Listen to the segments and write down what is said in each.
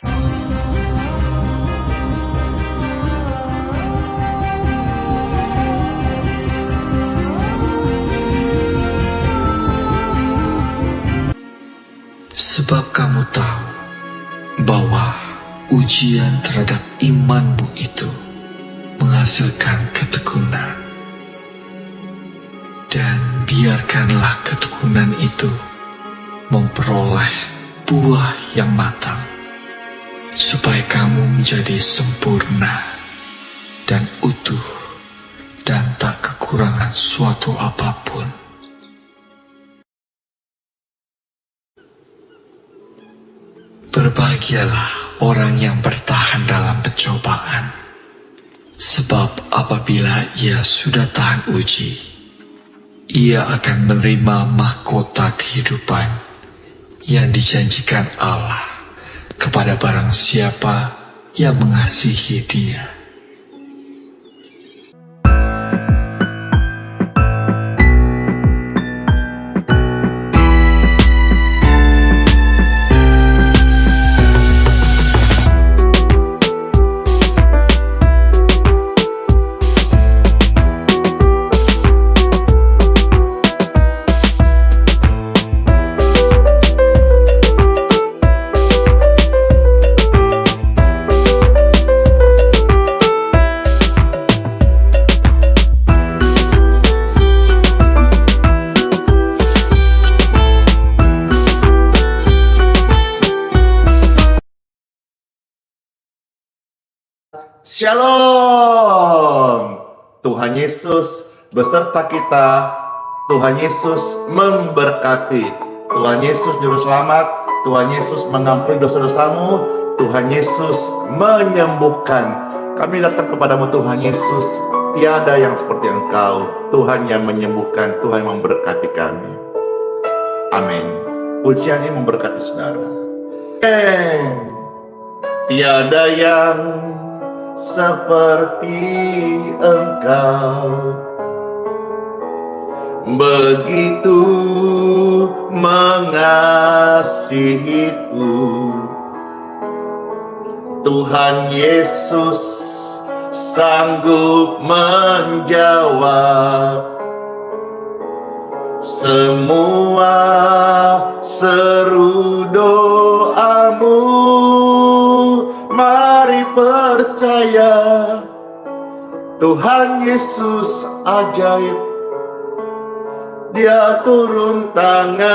Sebab kamu tahu bahwa ujian terhadap imanmu itu menghasilkan ketekunan. Dan biarkanlah ketekunan itu memperoleh buah yang matang, supaya kamu menjadi sempurna dan utuh dan tak kekurangan suatu apapun. Berbahagialah orang yang bertahan dalam pencobaan, sebab apabila ia sudah tahan uji, ia akan menerima mahkota kehidupan yang dijanjikan Allah kepada barang siapa yang mengasihi Dia. Shalom. Tuhan Yesus beserta kita. Tuhan Yesus memberkati. Tuhan Yesus juru selamat. Tuhan Yesus mengampuni dosa-dosamu. Tuhan Yesus menyembuhkan. Kami datang kepadamu Tuhan Yesus. Tiada yang seperti Engkau. Tuhan yang menyembuhkan. Tuhan yang memberkati kami. Amin. Pujian ini memberkati saudara. Tiada yang seperti Engkau, begitu mengasihiku. Tuhan Yesus sanggup menjawab semua seru doamu. Mari percaya, Tuhan Yesus ajaib. Dia turun tangan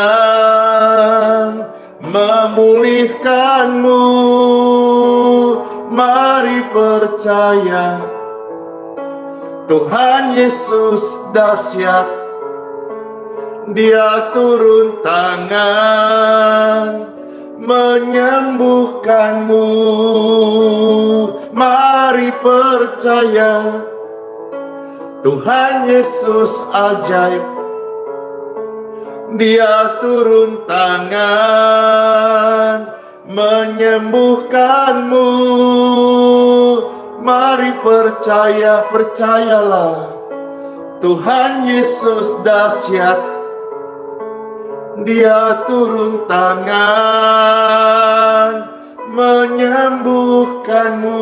memulihkanmu. Mari percaya, Tuhan Yesus dahsyat. Dia turun tangan menyembuhkanmu. Mari percaya, Tuhan Yesus ajaib. Dia turun tangan menyembuhkanmu. Mari percaya, percayalah, Tuhan Yesus dahsyat. Dia turun tangan menyembuhkanmu.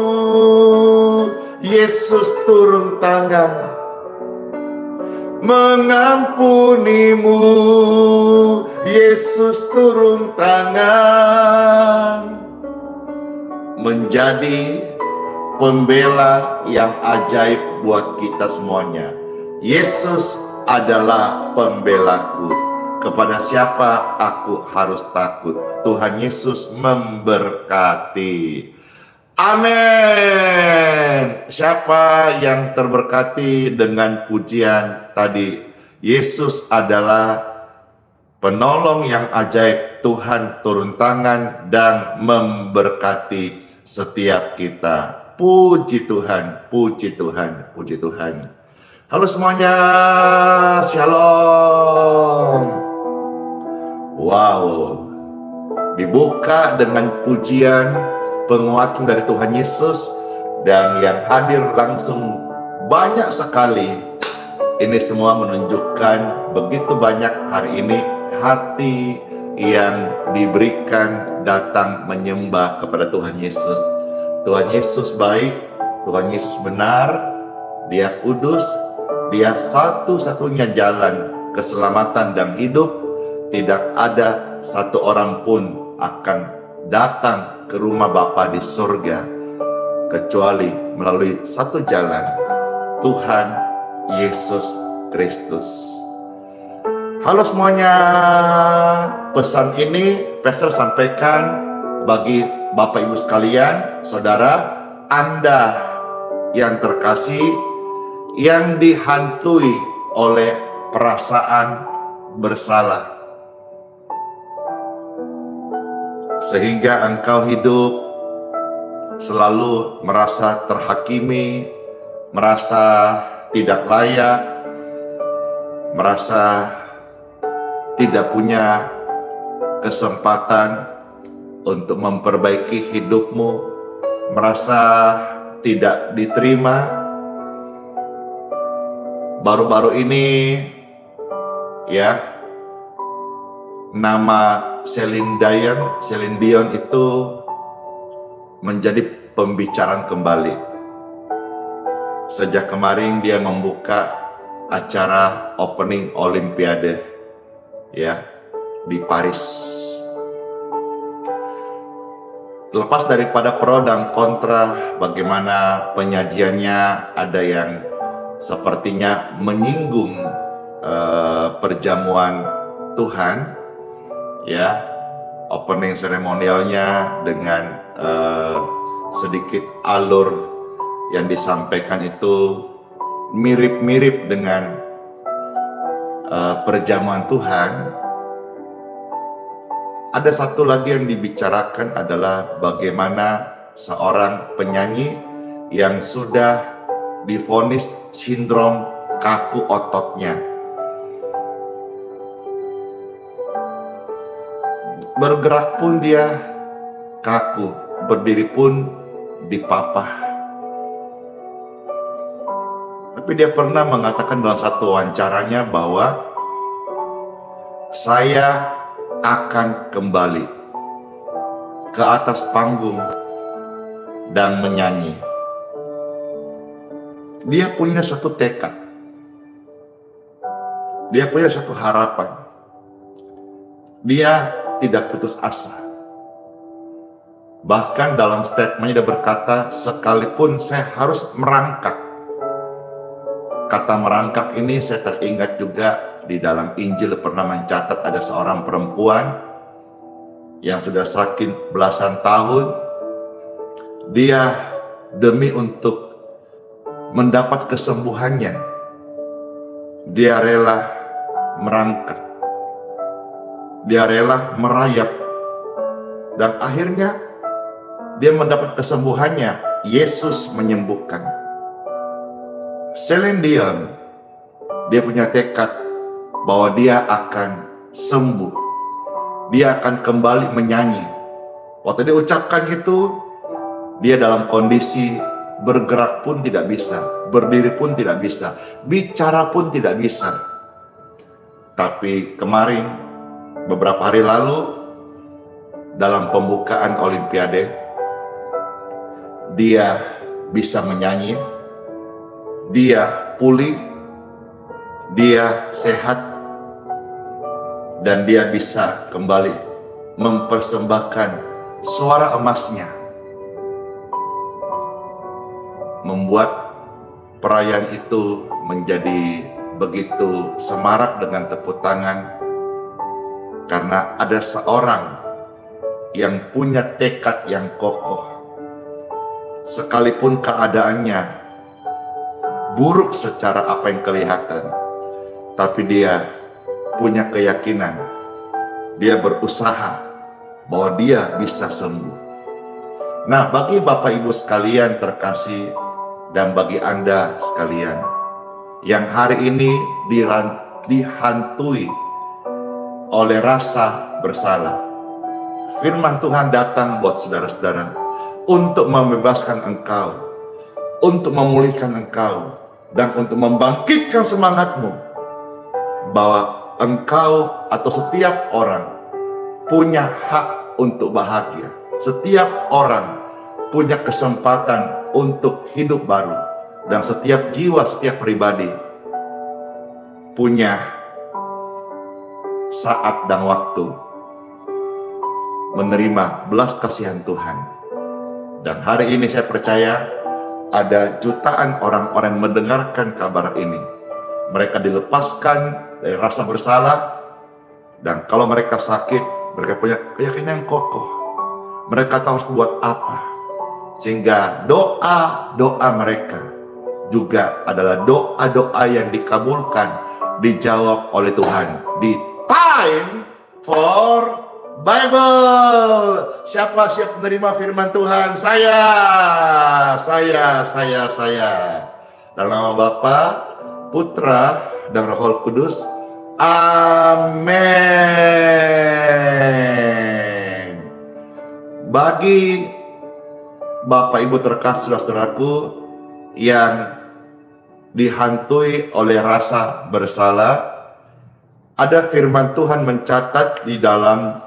Yesus turun tangan mengampunimu. Yesus turun tangan menjadi pembela yang ajaib buat kita semuanya. Yesus adalah pembelaku. Kepada siapa aku harus takut? Tuhan Yesus memberkati. Amin. Siapa yang terberkati dengan pujian tadi? Yesus adalah penolong yang ajaib. Tuhan turun tangan dan memberkati setiap kita. Puji Tuhan, puji Tuhan, puji Tuhan. Halo semuanya, shalom. Wow, dibuka dengan pujian penguatan dari Tuhan Yesus, dan yang hadir langsung banyak sekali. Ini semua menunjukkan begitu banyak hari ini hati yang diberikan datang menyembah kepada Tuhan Yesus. Tuhan Yesus baik, Tuhan Yesus benar, Dia kudus, Dia satu-satunya jalan keselamatan dan hidup. Tidak ada satu orang pun akan datang ke rumah Bapa di surga kecuali melalui satu jalan, Tuhan Yesus Kristus. Halo semuanya, pesan ini Pastor sampaikan bagi Bapak Ibu sekalian, saudara, Anda yang terkasih, yang dihantui oleh perasaan bersalah, sehingga engkau hidup selalu merasa terhakimi, merasa tidak layak, merasa tidak punya kesempatan untuk memperbaiki hidupmu, merasa tidak diterima. Baru-baru ini ya, nama Celine Dion itu menjadi pembicaraan kembali. Sejak kemarin dia membuka acara opening Olimpiade ya di Paris. Lepas daripada pro dan kontra, bagaimana penyajiannya, ada yang sepertinya menyinggung perjamuan Tuhan ya, opening seremonialnya dengan sedikit alur yang disampaikan itu mirip-mirip dengan perjamuan Tuhan. Ada satu lagi yang dibicarakan adalah bagaimana seorang penyanyi yang sudah divonis sindrom kaku ototnya, bergerak pun dia kaku, berdiri pun dipapah. Tapi dia pernah mengatakan dalam satu wawancaranya bahwa saya akan kembali ke atas panggung dan menyanyi. Dia punya satu tekad, dia punya satu harapan, dia tidak putus asa. Bahkan dalam statementnya dia berkata, sekalipun saya harus merangkak. Kata merangkak ini saya teringat juga di dalam Injil pernah mencatat ada seorang perempuan yang sudah sakit belasan tahun. Dia demi untuk mendapat kesembuhannya, dia rela merangkak, dia rela merayap, dan akhirnya dia mendapat kesembuhannya. Yesus menyembuhkan. Celine Dion, dia punya tekad bahwa dia akan sembuh, dia akan kembali menyanyi. Waktu dia ucapkan itu, dia dalam kondisi bergerak pun tidak bisa, berdiri pun tidak bisa, bicara pun tidak bisa. Tapi kemarin, beberapa hari lalu, dalam pembukaan Olimpiade, dia bisa menyanyi, dia pulih, dia sehat, dan dia bisa kembali mempersembahkan suara emasnya, membuat perayaan itu menjadi begitu semarak dengan tepuk tangan, karena ada seorang yang punya tekad yang kokoh. Sekalipun keadaannya buruk secara apa yang kelihatan, tapi dia punya keyakinan, dia berusaha bahwa dia bisa sembuh. Nah, bagi Bapak Ibu sekalian terkasih, dan bagi Anda sekalian yang hari ini dihantui oleh rasa bersalah, firman Tuhan datang buat saudara-saudara untuk membebaskan engkau, untuk memulihkan engkau, dan untuk membangkitkan semangatmu bahwa engkau atau setiap orang punya hak untuk bahagia. Setiap orang punya kesempatan untuk hidup baru. Dan setiap jiwa, setiap pribadi punya saat dan waktu menerima belas kasihan Tuhan. Dan hari ini saya percaya ada jutaan orang-orang mendengarkan kabar ini. Mereka dilepaskan dari rasa bersalah, dan kalau mereka sakit, mereka punya keyakinan yang kokoh. Mereka tahu harus buat apa, sehingga doa-doa mereka juga adalah doa-doa yang dikabulkan, dijawab oleh Tuhan di Time for Bible. Siapa siap menerima firman Tuhan? Saya. Dalam nama Bapa, Putra, dan Roh Kudus. Amin. Bagi Bapak Ibu terkasih, saudaraku yang dihantui oleh rasa bersalah, ada firman Tuhan mencatat di dalam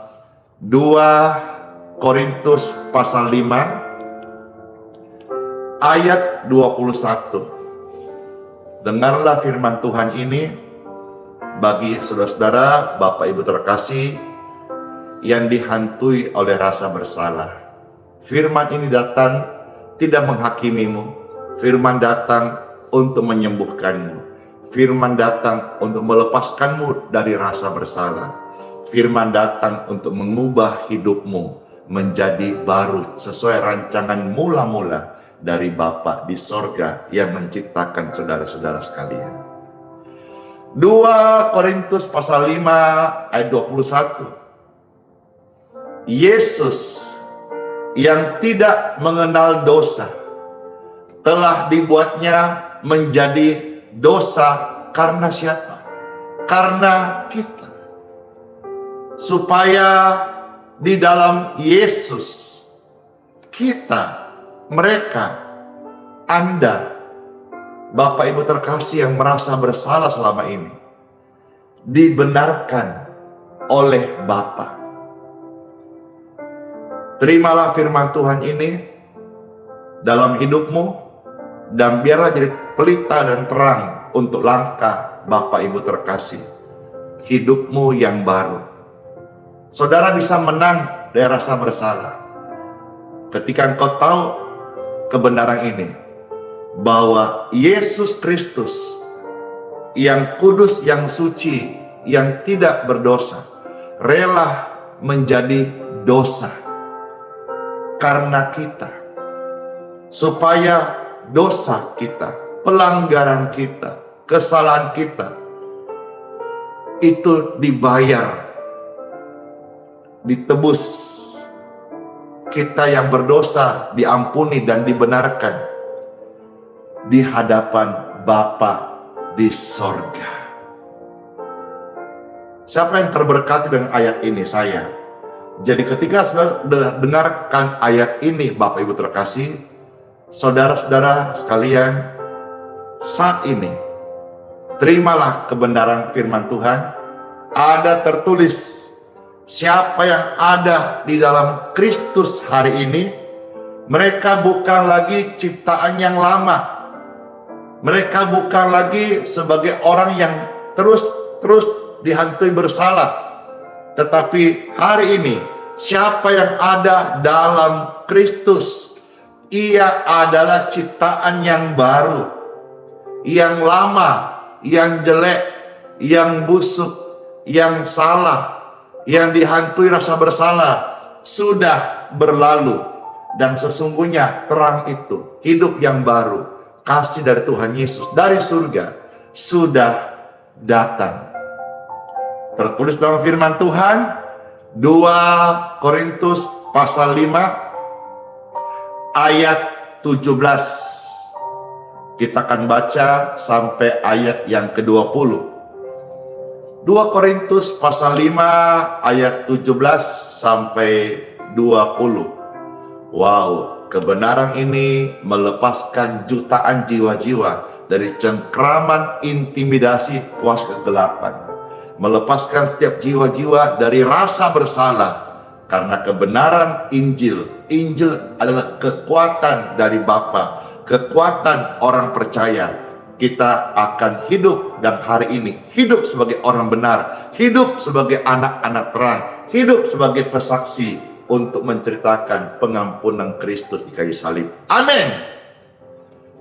2 Korintus pasal 5 ayat 21. Dengarlah firman Tuhan ini bagi saudara-saudara, Bapak Ibu terkasih yang dihantui oleh rasa bersalah. Firman ini datang tidak menghakimimu. Firman datang untuk menyembuhkanmu. Firman datang untuk melepaskanmu dari rasa bersalah. Firman datang untuk mengubah hidupmu menjadi baru sesuai rancangan mula-mula dari Bapa di sorga yang menciptakan saudara-saudara sekalian. 2 Korintus pasal 5 ayat 21. Yesus yang tidak mengenal dosa telah dibuatnya menjadi dosa karena siapa? Karena kita. Supaya di dalam Yesus kita, mereka, Anda, Bapak Ibu terkasih yang merasa bersalah selama ini, dibenarkan oleh Bapa. Terimalah firman Tuhan ini dalam hidupmu, dan biarlah jadi pelita dan terang untuk langkah Bapak Ibu terkasih, hidupmu yang baru. Saudara bisa menang dari rasa bersalah ketika engkau tahu kebenaran ini, bahwa Yesus Kristus yang kudus, yang suci, yang tidak berdosa, rela menjadi dosa karena kita, supaya dosa kita, pelanggaran kita, kesalahan kita itu dibayar, ditebus. Kita yang berdosa diampuni dan dibenarkan di hadapan Bapa di sorga. Siapa yang terberkati dengan ayat ini? Saya. Jadi ketika saudara dengarkan ayat ini, Bapak Ibu terkasih, saudara-saudara sekalian, saat ini terimalah kebenaran firman Tuhan. Ada tertulis, siapa yang ada di dalam Kristus hari ini, mereka bukan lagi ciptaan yang lama. Mereka bukan lagi sebagai orang yang terus dihantui bersalah. Tetapi hari ini, siapa yang ada dalam Kristus, ia adalah ciptaan yang baru. Yang lama, yang jelek, yang busuk, yang salah, yang dihantui rasa bersalah sudah berlalu, dan sesungguhnya terang itu, hidup yang baru, kasih dari Tuhan Yesus dari surga sudah datang. Tertulis dalam firman Tuhan 2 Korintus pasal 5 ayat 17. Kita akan baca sampai ayat yang ke-20. 2 Korintus pasal 5 ayat 17 sampai 20. Wow, kebenaran ini melepaskan jutaan jiwa-jiwa dari cengkraman intimidasi kuasa kegelapan. Melepaskan setiap jiwa-jiwa dari rasa bersalah Karena kebenaran Injil adalah kekuatan dari Bapa, kekuatan orang percaya. Kita akan hidup dan hari ini hidup sebagai orang benar, hidup sebagai anak-anak terang, hidup sebagai pesaksi untuk menceritakan pengampunan Kristus di kayu salib. Amin.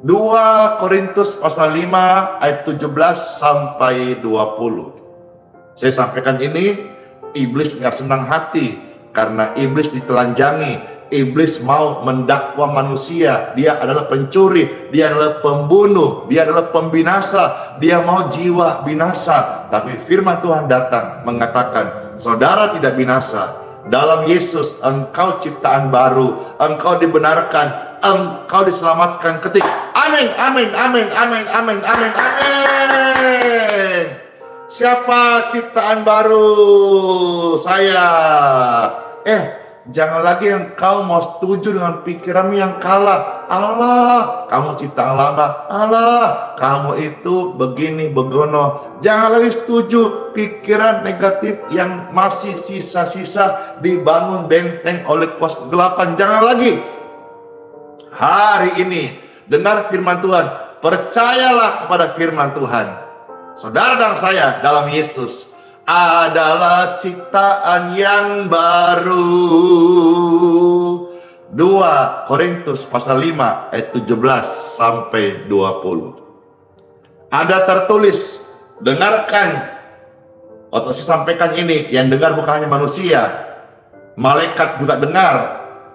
2 Korintus pasal 5 ayat 17 sampai 20. Saya sampaikan ini, iblis nggak senang hati karena iblis ditelanjangi. Iblis mau mendakwa manusia, dia adalah pencuri, dia adalah pembunuh, dia adalah pembinasa, dia mau jiwa binasa. Tapi firman Tuhan datang mengatakan, saudara tidak binasa. Dalam Yesus engkau ciptaan baru, engkau dibenarkan, engkau diselamatkan ketik. Amin, amin, amin, amin, amin, amin, amin. Siapa ciptaan baru? Saya. Jangan lagi engkau mau setuju dengan pikiranmu yang kalah. Allah, kamu ciptaan lama. Allah, kamu itu begini begono. Jangan lagi setuju pikiran negatif yang masih sisa-sisa dibangun benteng oleh kuasa kegelapan. Jangan lagi. Hari ini dengar firman Tuhan. Percayalah kepada firman Tuhan. Saudara dan saya dalam Yesus adalah ciptaan yang baru. 2 Korintus pasal 5 ayat 17 sampai 20. Ada tertulis, dengarkan. Atau saya sampaikan ini, yang dengar bukan hanya manusia, malaikat juga dengar,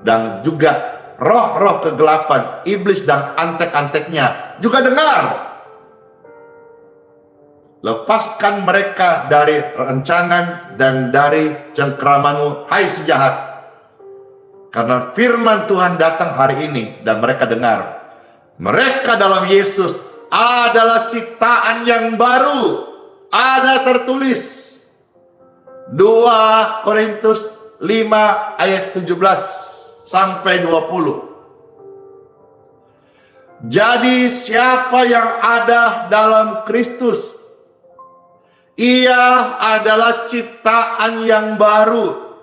dan juga roh-roh kegelapan, iblis dan antek-anteknya juga dengar. Lepaskan mereka dari rancangan dan dari cengkeramanmu, hai si jahat. Karena firman Tuhan datang hari ini dan mereka dengar. Mereka dalam Yesus adalah ciptaan yang baru. Ada tertulis 2 Korintus 5 ayat 17 sampai 20. Jadi siapa yang ada dalam Kristus, ia adalah ciptaan yang baru.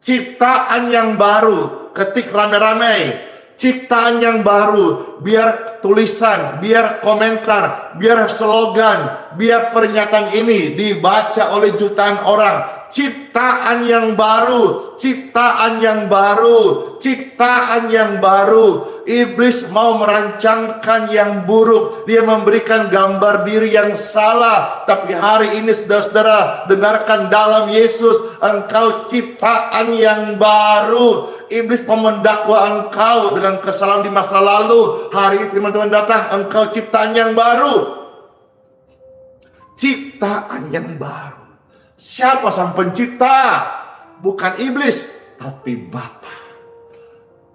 Ciptaan yang baru. Ketik rame-rame. Ciptaan yang baru. Biar tulisan, biar komentar, biar slogan, biar pernyataan ini dibaca oleh jutaan orang. Ciptaan yang baru, ciptaan yang baru, ciptaan yang baru. Iblis mau merancangkan yang buruk. Dia memberikan gambar diri yang salah. Tapi hari ini saudara-saudara, dengarkan dalam Yesus, engkau ciptaan yang baru. Iblis mau mendakwa engkau dengan kesalahan di masa lalu. Hari ini firman Tuhan datang, engkau ciptaan yang baru. Ciptaan yang baru. Siapa sang pencipta? Bukan iblis, tapi Bapa,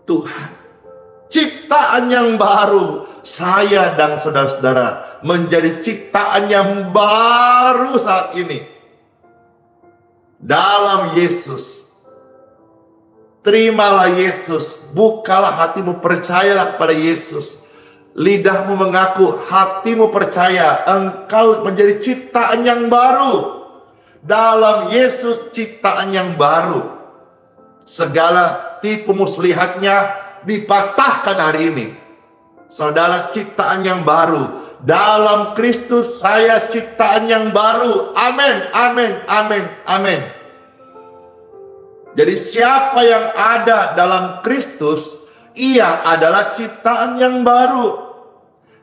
Tuhan. Ciptaan yang baru. Saya dan saudara-saudara menjadi ciptaan yang baru saat ini. Dalam Yesus. Terimalah Yesus. Bukalah hatimu, percayalah kepada Yesus. Lidahmu mengaku, hatimu percaya. Engkau menjadi ciptaan yang baru. Dalam Yesus ciptaan yang baru. Segala tipu muslihatnya dipatahkan hari ini. Saudara ciptaan yang baru. Dalam Kristus saya ciptaan yang baru. Amin, amin, amin, amin. Jadi siapa yang ada dalam Kristus, ia adalah ciptaan yang baru.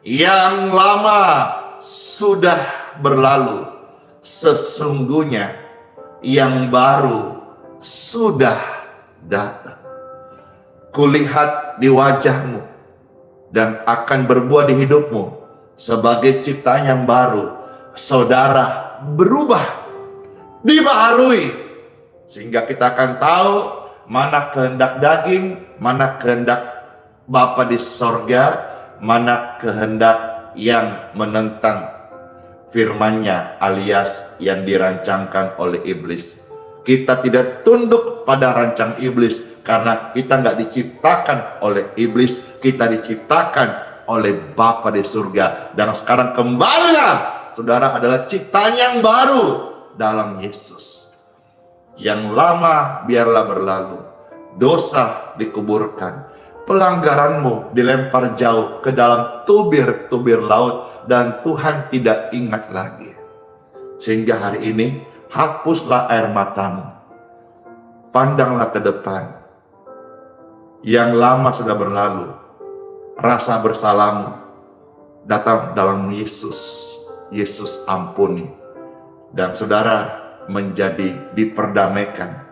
Yang lama sudah berlalu. Sesungguhnya yang baru sudah datang. Kulihat di wajahmu dan akan berbuah di hidupmu sebagai ciptaan yang baru. Saudara berubah, dibaharui, sehingga kita akan tahu mana kehendak daging, mana kehendak Bapa di sorga, mana kehendak yang menentang firman-Nya alias yang dirancangkan oleh iblis. Kita tidak tunduk pada rancang iblis karena kita nggak diciptakan oleh iblis, kita diciptakan oleh Bapa di surga. Dan sekarang kembalilah, saudara adalah ciptaan yang baru dalam Yesus. Yang lama biarlah berlalu. Dosa dikuburkan. Pelanggaranmu dilempar jauh ke dalam tubir-tubir laut dan Tuhan tidak ingat lagi. Sehingga hari ini hapuslah air matamu. Pandanglah ke depan. Yang lama sudah berlalu. Rasa bersalahmu datang dalam Yesus. Yesus ampuni. Dan saudara menjadi diperdamaikan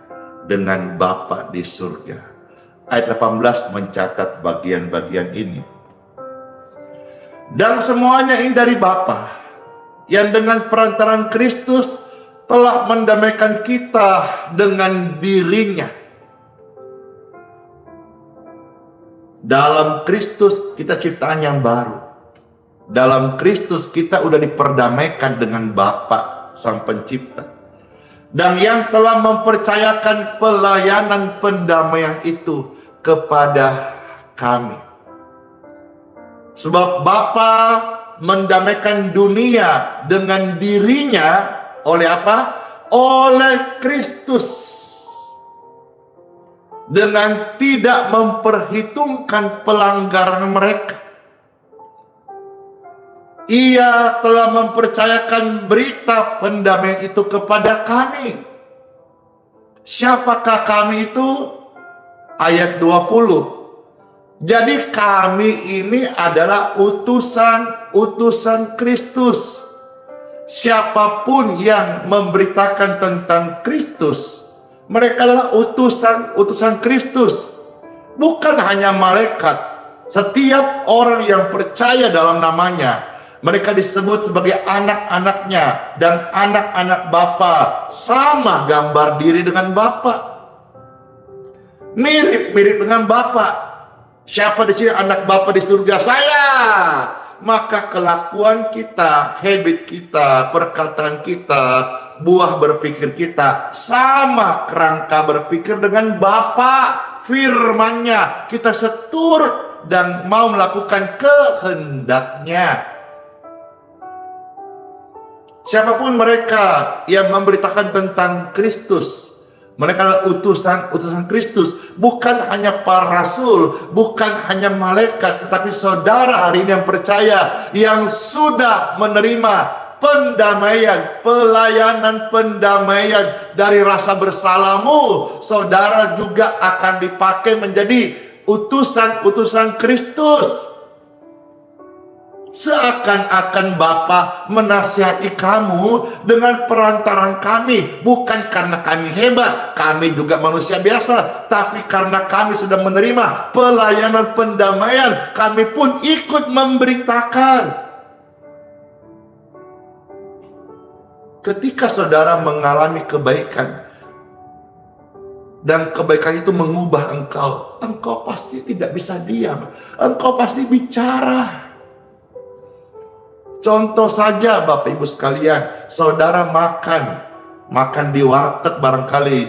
dengan Bapa di surga. Ayat 18 mencatat bagian-bagian ini. Dan semuanya ini dari Bapa, yang dengan perantaraan Kristus telah mendamaikan kita dengan dirinya. Dalam Kristus kita ciptaan yang baru. Dalam Kristus kita udah diperdamaikan dengan Bapa Sang Pencipta. Dan yang telah mempercayakan pelayanan pendamaian itu kepada kami. Sebab Bapa mendamaikan dunia dengan dirinya oleh apa? Oleh Kristus. Dengan tidak memperhitungkan pelanggaran mereka. Ia telah mempercayakan berita pendamaian itu kepada kami. Siapakah kami itu? Ayat 20. Jadi kami ini adalah utusan Kristus. Siapapun yang memberitakan tentang Kristus, mereka adalah utusan Kristus. Bukan hanya malaikat. Setiap orang yang percaya dalam namanya, mereka disebut sebagai anak-anaknya dan anak-anak Bapa. Sama gambar diri dengan Bapa. Mirip-mirip dengan Bapa. Siapa di sini anak Bapa di surga? Saya. Maka kelakuan kita, habit kita, perkataan kita, buah berpikir kita sama kerangka berpikir dengan Bapa. Firman-Nya kita setur dan mau melakukan kehendak-Nya. Siapapun mereka yang memberitakan tentang Kristus, mereka adalah utusan Kristus. Bukan hanya para rasul, bukan hanya malaikat, tetapi saudara hari ini yang percaya, yang sudah menerima pendamaian, pelayanan pendamaian dari rasa bersalahmu. Saudara juga akan dipakai menjadi utusan Kristus. Seakan-akan Bapa menasihati kamu dengan perantaran kami. Bukan karena kami hebat, kami juga manusia biasa, tapi karena kami sudah menerima pelayanan pendamaian, kami pun ikut memberitakan. Ketika saudara mengalami kebaikan, dan kebaikan itu mengubah engkau pasti tidak bisa diam. Engkau pasti bicara. Contoh saja Bapak Ibu sekalian, saudara makan di warteg barangkali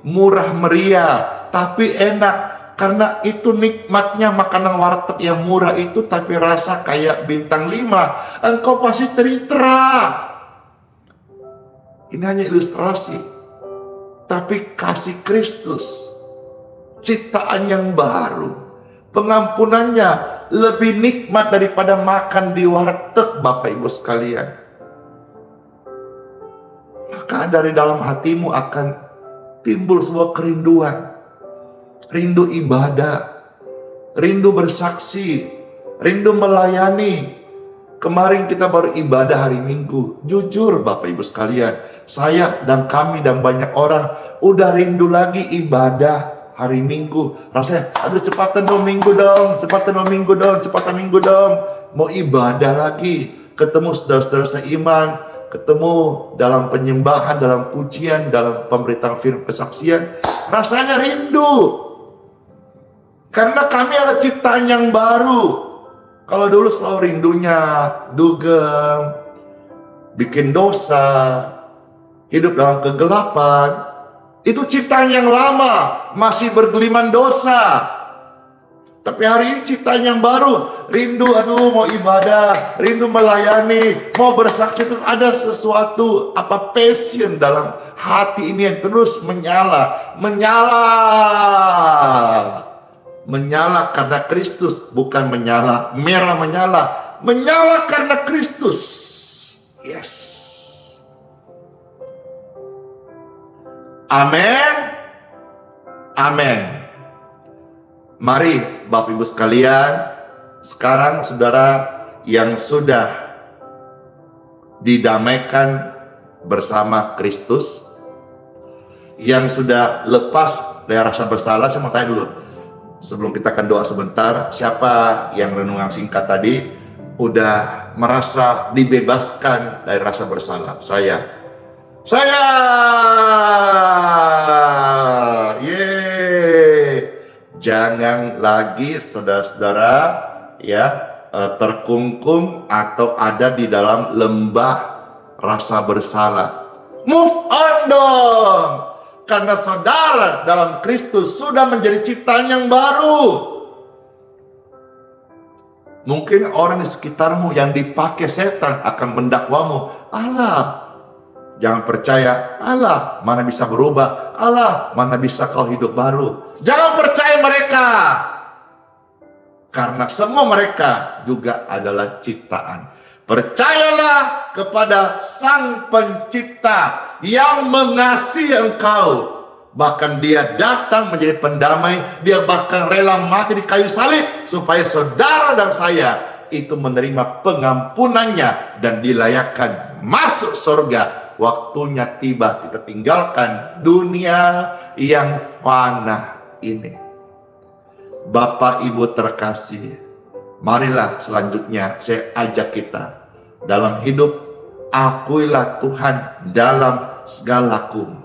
murah meriah, tapi enak. Karena itu nikmatnya makanan warteg yang murah itu, tapi rasa kayak bintang 5. Engkau pasti teritra. Ini hanya ilustrasi. Tapi kasih Kristus, ciptaan yang baru, pengampunannya lebih nikmat daripada makan di warteg, Bapak Ibu sekalian. Maka dari dalam hatimu akan timbul sebuah kerinduan. Rindu ibadah, rindu bersaksi, rindu melayani. Kemarin kita baru ibadah hari Minggu. Jujur Bapak Ibu sekalian, saya dan kami dan banyak orang udah rindu lagi ibadah hari Minggu. Rasanya, aduh cepatan dong Minggu dong, cepatan Minggu dong. Mau ibadah lagi, ketemu saudara-saudara seiman, ketemu dalam penyembahan, dalam pujian, dalam pemberitaan firman kesaksian. Rasanya rindu. Karena kami adalah ciptaan yang baru. Kalau dulu selalu rindunya dugem, bikin dosa, hidup dalam kegelapan. Itu ciptaan yang lama, masih bergeliman dosa. Tapi hari ini ciptaan yang baru. Rindu, aduh mau ibadah, rindu melayani, mau bersaksi. Terus ada sesuatu, passion dalam hati ini yang terus menyala. Menyala karena Kristus, bukan menyala, merah menyala. Menyala karena Kristus. Yes. Amin. Amin. Mari Bapak Ibu sekalian, sekarang saudara yang sudah didamaikan bersama Kristus, yang sudah lepas dari rasa bersalah, saya mau tanya dulu, sebelum kita akan doa sebentar, siapa yang renungan singkat tadi udah merasa dibebaskan dari rasa bersalah? Saya, yeay. Jangan lagi saudara-saudara terkungkung atau ada di dalam lembah rasa bersalah. Move on dong, karena saudara dalam Kristus sudah menjadi ciptaan yang baru. Mungkin orang di sekitarmu yang dipakai setan akan mendakwamu, Allah, jangan percaya, Allah mana bisa berubah, Allah mana bisa kau hidup baru. Jangan percaya mereka, karena semua mereka juga adalah ciptaan. Percayalah kepada Sang Pencipta yang mengasihi engkau. Bahkan Dia datang menjadi pendamai, Dia bahkan rela mati di kayu salib supaya saudara dan saya itu menerima pengampunannya dan dilayakkan masuk surga. Waktunya tiba, kita tinggalkan dunia yang fana ini. Bapak Ibu terkasih, marilah selanjutnya saya ajak kita dalam hidup, akuilah Tuhan dalam segala lakumu.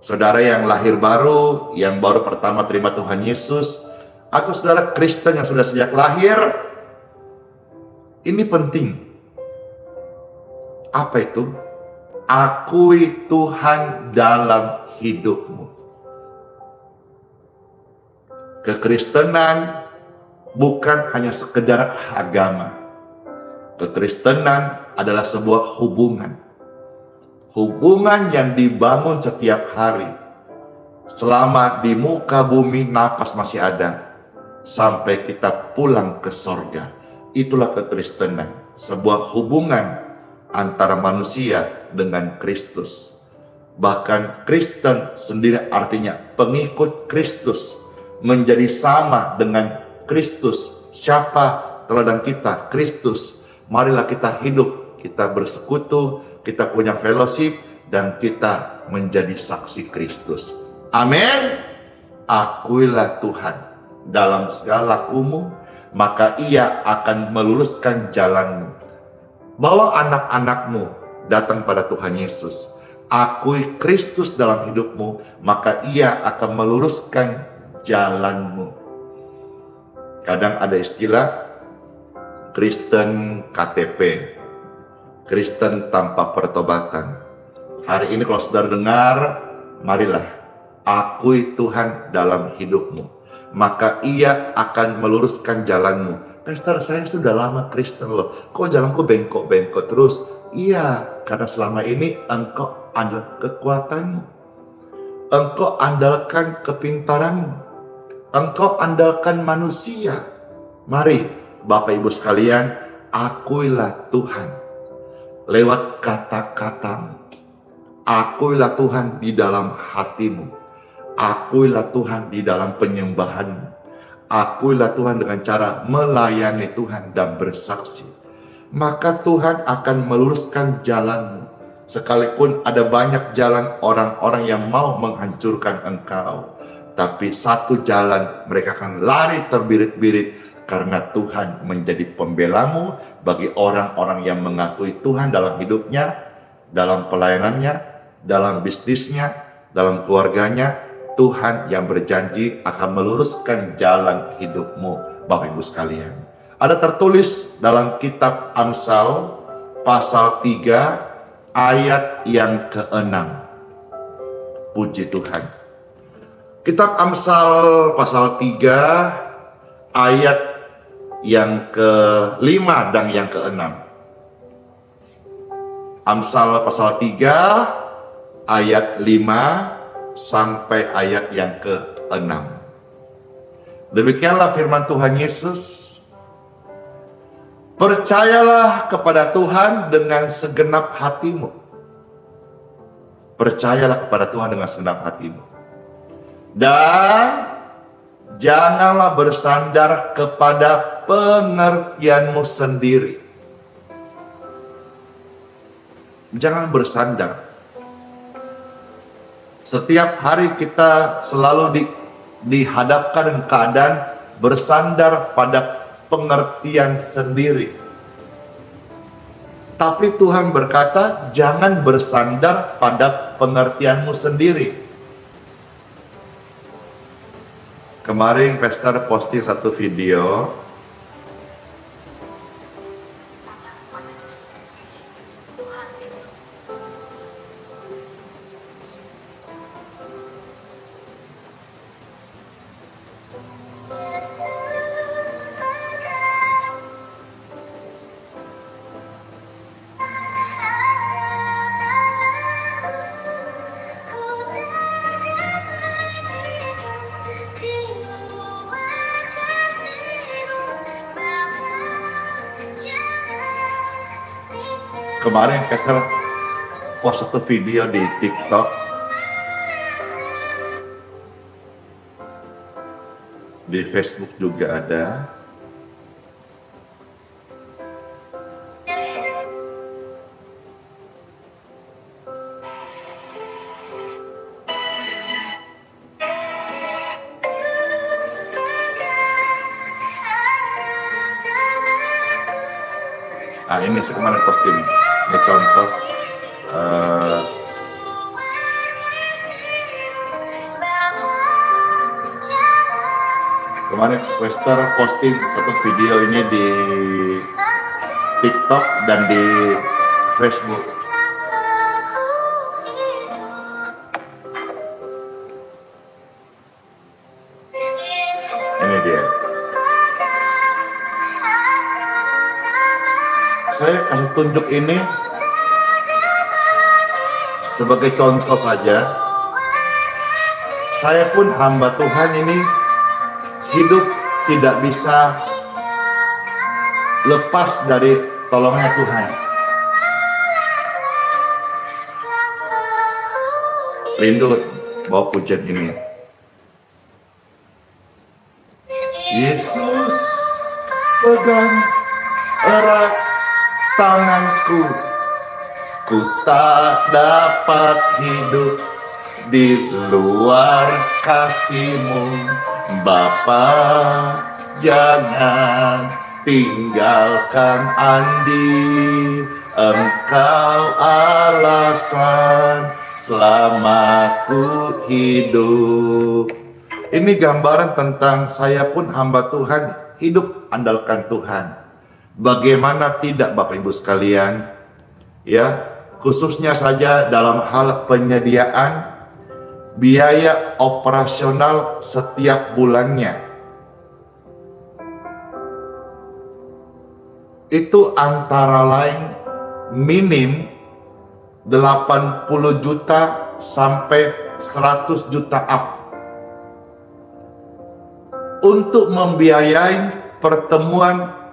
Saudara yang lahir baru, yang baru pertama terima Tuhan Yesus, atau saudara Kristen yang sudah sejak lahir, ini penting. Apa itu? Akui Tuhan dalam hidupmu. Kekristenan bukan hanya sekedar agama. Kekristenan adalah sebuah hubungan. Hubungan yang dibangun setiap hari. Selama di muka bumi napas masih ada. Sampai kita pulang ke sorga. Itulah kekristenan. Sebuah hubungan antara manusia dengan Kristus. Bahkan Kristen sendiri artinya pengikut Kristus, menjadi sama dengan Kristus. Siapa teladan kita? Kristus. Marilah kita hidup, kita bersekutu, kita punya fellowship, dan kita menjadi saksi Kristus. Amin. Akuilah Tuhan dalam segala lakumu, maka Ia akan meluruskan jalanmu. Bawa anak-anakmu datang pada Tuhan Yesus. Akui Kristus dalam hidupmu, maka Ia akan meluruskan jalanmu. Kadang ada istilah Kristen KTP, Kristen tanpa pertobatan. Hari ini kalau saudara dengar, marilah akui Tuhan dalam hidupmu, maka Ia akan meluruskan jalanmu. Pastor, saya sudah lama Kristen loh, kok jalanku bengkok-bengkok terus? Iya, karena selama ini engkau andalkan kekuatanmu, engkau andalkan kepintaranmu, engkau andalkan manusia. Mari Bapak Ibu sekalian, akuilah Tuhan lewat kata-katamu. Akuilah Tuhan di dalam hatimu. Akuilah Tuhan di dalam penyembahanmu. Akuilah Tuhan dengan cara melayani Tuhan dan bersaksi. Maka Tuhan akan meluruskan jalanmu. Sekalipun ada banyak jalan orang-orang yang mau menghancurkan engkau, tapi satu jalan mereka akan lari terbirit-birit, karena Tuhan menjadi pembelamu bagi orang-orang yang mengakui Tuhan dalam hidupnya, dalam pelayanannya, dalam bisnisnya, dalam keluarganya. Tuhan yang berjanji akan meluruskan jalan hidupmu, Bapak Ibu sekalian. Ada tertulis dalam kitab Amsal pasal 3 ayat yang ke-6. Puji Tuhan. Kitab Amsal pasal 3 ayat yang ke-5 dan yang ke-6. Amsal pasal 3 ayat 5 sampai ayat yang ke-6. Demikianlah firman Tuhan Yesus. Percayalah kepada Tuhan dengan segenap hatimu. Percayalah kepada Tuhan dengan segenap hatimu. Dan janganlah bersandar kepada pengertianmu sendiri. Jangan bersandar. Setiap hari kita selalu dihadapkan dengan keadaan bersandar pada pengertian sendiri. Tapi Tuhan berkata, jangan bersandar pada pengertianmu sendiri. Kemarin Pastor posting satu video. Kemarin Pastor post satu video di TikTok. Di Facebook juga ada. Ini saya kemarin posting. Ini contoh kemarin Wester posting satu video ini di TikTok dan di Facebook. Ini dia. Saya kasih tunjuk ini sebagai contoh saja. Saya pun hamba Tuhan ini hidup tidak bisa lepas dari tolongnya Tuhan. Rindu bawa pujian ini. Yesus pegang erat tanganku, ku tak dapat hidup di luar kasih-Mu, Bapa. Jangan tinggalkan Andi, Engkau alasan selamatku hidup. Ini gambaran tentang saya pun hamba Tuhan, hidup andalkan Tuhan. Bagaimana tidak Bapak Ibu sekalian, ya, khususnya saja dalam hal penyediaan biaya operasional setiap bulannya. Itu antara lain minim 80 juta sampai 100 juta up untuk membiayai pertemuan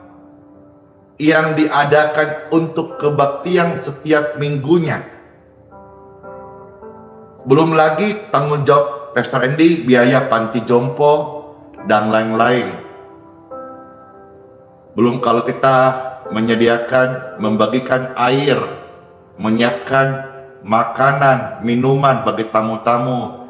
yang diadakan untuk kebaktian setiap minggunya. Belum lagi tanggung jawab Pastor Andy, biaya panti jompo, dan lain-lain. Belum kalau kita menyediakan, membagikan air, menyiapkan makanan, minuman bagi tamu-tamu,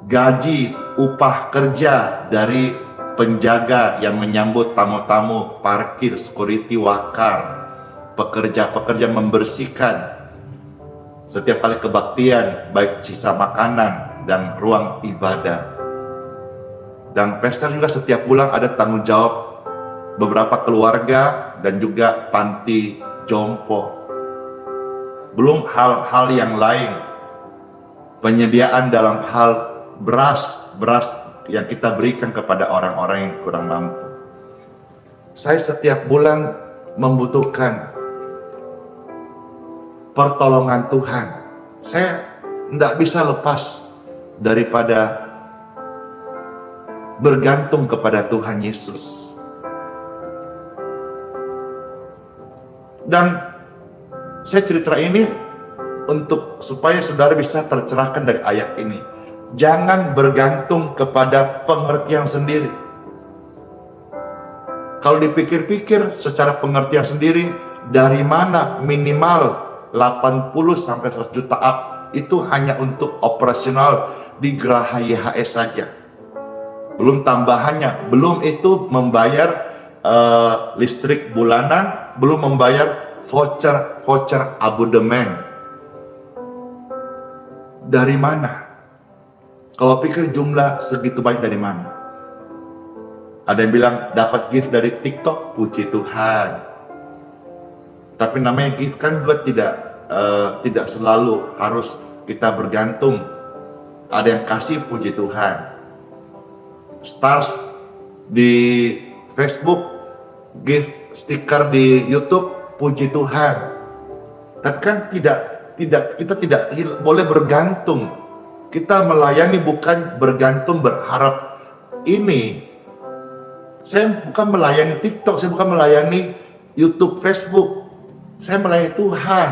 gaji, upah kerja dari penjaga yang menyambut tamu-tamu, parkir, security, wakar, pekerja-pekerja membersihkan setiap kali kebaktian, baik sisa makanan dan ruang ibadah. Dan pastor juga setiap bulan ada tanggung jawab beberapa keluarga dan juga panti jompo. Belum hal-hal yang lain. penyediaan dalam hal beras yang kita berikan kepada orang-orang yang kurang mampu. Saya setiap bulan membutuhkan pertolongan Tuhan. Saya tidak bisa lepas daripada bergantung kepada Tuhan Yesus. Dan saya cerita ini untuk supaya saudara bisa tercerahkan dari ayat ini. Jangan bergantung kepada pengertian sendiri. Kalau dipikir-pikir secara pengertian sendiri, dari mana minimal 80 sampai 100 juta up itu hanya untuk operasional di Geraha YHS saja. Belum tambahannya, belum itu membayar listrik bulanan, belum membayar voucher abodemen. Dari mana? Kalau pikir jumlah segitu banyak dari mana? Ada yang bilang dapat gift dari TikTok, puji Tuhan. Tapi namanya gift kan juga tidak selalu harus kita bergantung. Ada yang kasih, puji Tuhan. Stars di Facebook, gift stiker di YouTube, puji Tuhan. Tapi kan kita tidak boleh bergantung. Kita melayani bukan bergantung berharap ini. Saya bukan melayani TikTok, saya bukan melayani YouTube, Facebook. Saya melayani Tuhan.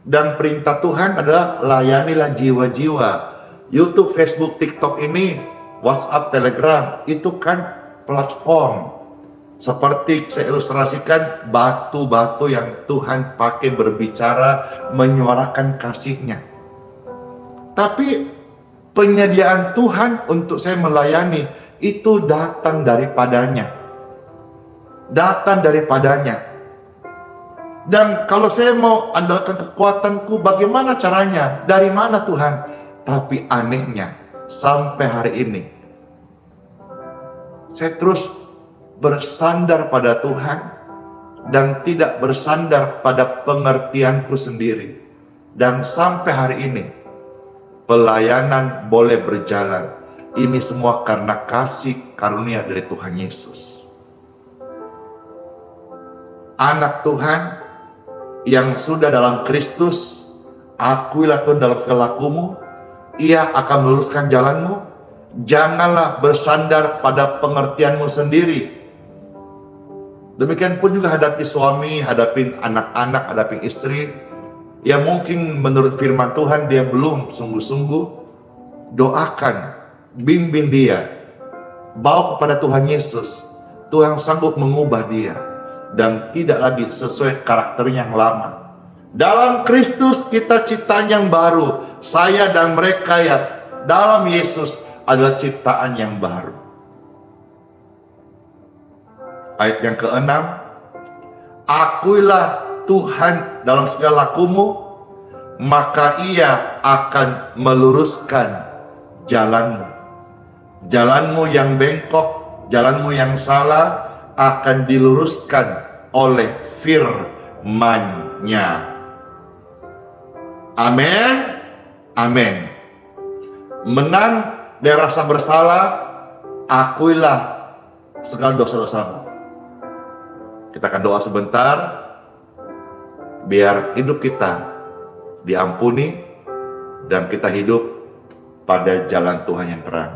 Dan perintah Tuhan adalah layanilah jiwa-jiwa. YouTube, Facebook, TikTok ini, WhatsApp, Telegram, itu kan platform. Seperti saya ilustrasikan batu-batu yang Tuhan pakai berbicara, menyuarakan kasih-Nya. Tapi penyediaan Tuhan untuk saya melayani itu datang daripadanya. Datang daripadanya. Dan kalau saya mau andalkan kekuatanku, bagaimana caranya? Dari mana Tuhan? Tapi anehnya, sampai hari ini, saya terus bersandar pada Tuhan dan tidak bersandar pada pengertianku sendiri. Dan sampai hari ini, pelayanan boleh berjalan. Ini semua karena kasih karunia dari Tuhan Yesus. Anak Tuhan yang sudah dalam Kristus, akuilah Tuhan dalam segala lakumu, Ia akan meluruskan jalanmu. Janganlah bersandar pada pengertianmu sendiri. Demikian pun juga hadapi suami, hadapin anak-anak, hadapin istri, yang mungkin menurut firman Tuhan dia belum sungguh-sungguh, doakan, bimbing dia, bawa kepada Tuhan Yesus. Tuhan sanggup mengubah dia dan tidak lagi sesuai karakternya yang lama. Dalam Kristus kita ciptaan yang baru. Saya dan mereka yang dalam Yesus adalah ciptaan yang baru. Ayat yang ke-6, akuilah Tuhan dalam segala lakumu, maka Ia akan meluruskan jalanmu. Jalanmu yang bengkok, jalanmu yang salah akan diluruskan oleh firman-Nya. Amin. Amin. Menang dari rasa bersalah, akuilah segala dosa-dosamu. Kita akan doa sebentar, biar hidup kita diampuni dan kita hidup pada jalan Tuhan yang terang.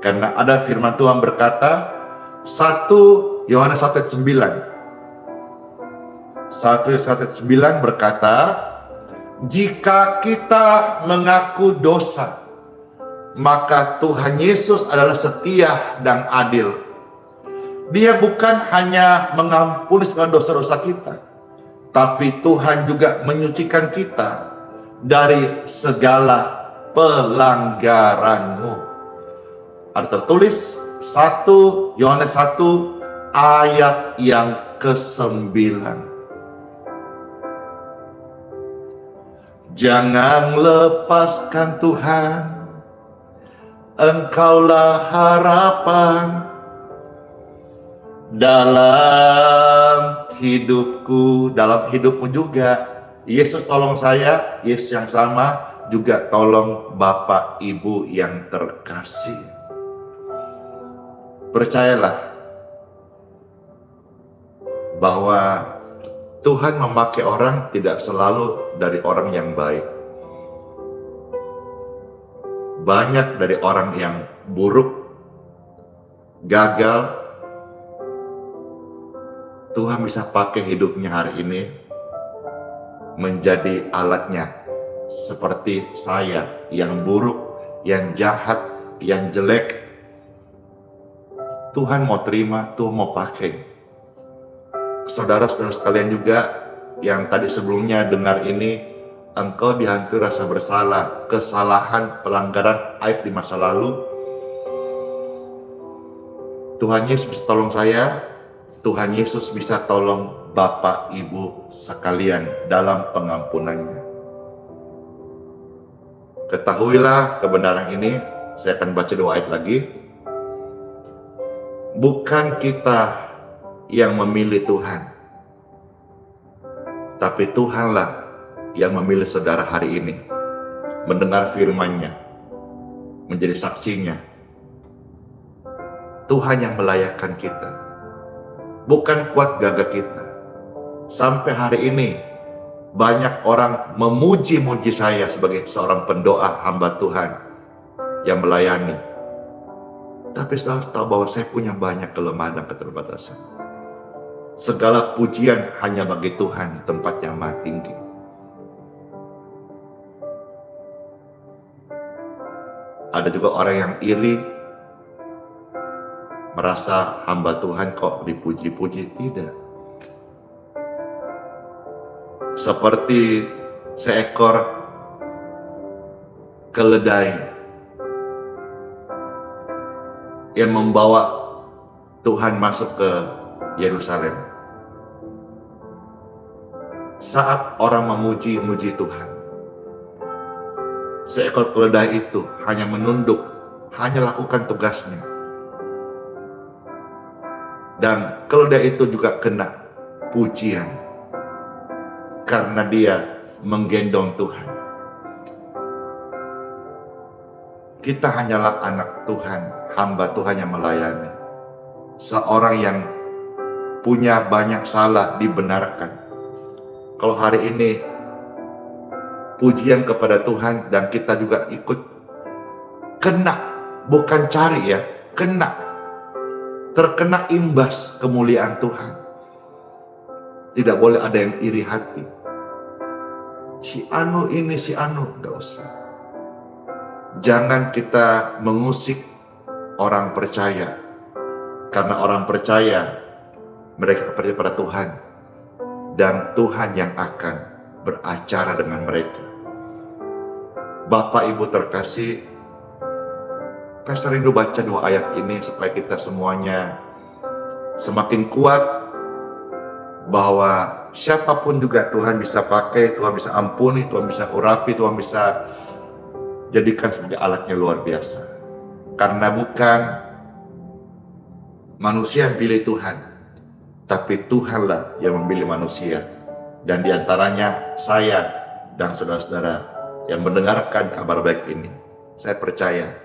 Karena ada firman Tuhan berkata, 1 Yohanes 1:9. 1 Yohanes 1:9 berkata, jika kita mengaku dosa, maka Tuhan Yesus adalah setia dan adil. Dia bukan hanya mengampuni segala dosa-dosa kita, tapi Tuhan juga menyucikan kita dari segala pelanggaranmu. Ada tertulis 1 Yohanes 1 ayat yang ke-9. Jangan lepaskan Tuhan, Engkaulah harapan dalam hidupku, dalam hidupmu juga. Yesus tolong saya, Yesus yang sama, juga tolong Bapak Ibu yang terkasih. Percayalah bahwa Tuhan memakai orang tidak selalu dari orang yang baik. Banyak dari orang yang buruk, gagal, Tuhan bisa pakai hidupnya hari ini menjadi alatnya. Seperti saya yang buruk, yang jahat, yang jelek, Tuhan mau terima, Tuhan mau pakai. Saudara-saudara sekalian juga yang tadi sebelumnya dengar ini, engkau dihantui rasa bersalah, kesalahan, pelanggaran, aib di masa lalu. Tuhan Yesus bisa tolong saya, Tuhan Yesus bisa tolong Bapak Ibu sekalian dalam pengampunannya. Ketahuilah kebenaran ini, saya akan baca 2 ayat lagi. Bukan kita yang memilih Tuhan, tapi Tuhanlah yang memilih saudara hari ini, mendengar firman-Nya, menjadi saksinya. Tuhan yang melayakkan kita, bukan kuat gagah kita. Sampai hari ini, banyak orang memuji-muji saya sebagai seorang pendoa hamba Tuhan yang melayani. Tapi saya harus tahu bahwa saya punya banyak kelemahan dan keterbatasan. Segala pujian hanya bagi Tuhan di tempat yang maha tinggi. Ada juga orang yang iri, merasa hamba Tuhan kok dipuji-puji. Tidak. Seperti seekor keledai yang membawa Tuhan masuk ke Yerusalem. Saat orang memuji-muji Tuhan, seekor keledai itu hanya menunduk, hanya lakukan tugasnya. Dan keledai itu juga kena pujian karena dia menggendong Tuhan. Kita hanyalah anak Tuhan, hamba Tuhan yang melayani. Seorang yang punya banyak salah dibenarkan. Kalau hari ini pujian kepada Tuhan dan kita juga ikut kena, bukan cari ya, kena, terkena imbas kemuliaan Tuhan. Tidak boleh ada yang iri hati. Si anu ini, si anu, gak usah. Jangan kita mengusik orang percaya. Karena orang percaya, mereka percaya pada Tuhan. Dan Tuhan yang akan beracara dengan mereka. Bapak Ibu terkasih, Pastor rindu baca 2 ayat ini supaya kita semuanya semakin kuat bahwa siapapun juga Tuhan bisa pakai, Tuhan bisa ampuni, Tuhan bisa urapi, Tuhan bisa jadikan sebagai alatnya luar biasa. Karena bukan manusia yang pilih Tuhan, tapi Tuhanlah yang memilih manusia. Dan diantaranya saya dan saudara-saudara yang mendengarkan kabar baik ini, saya percaya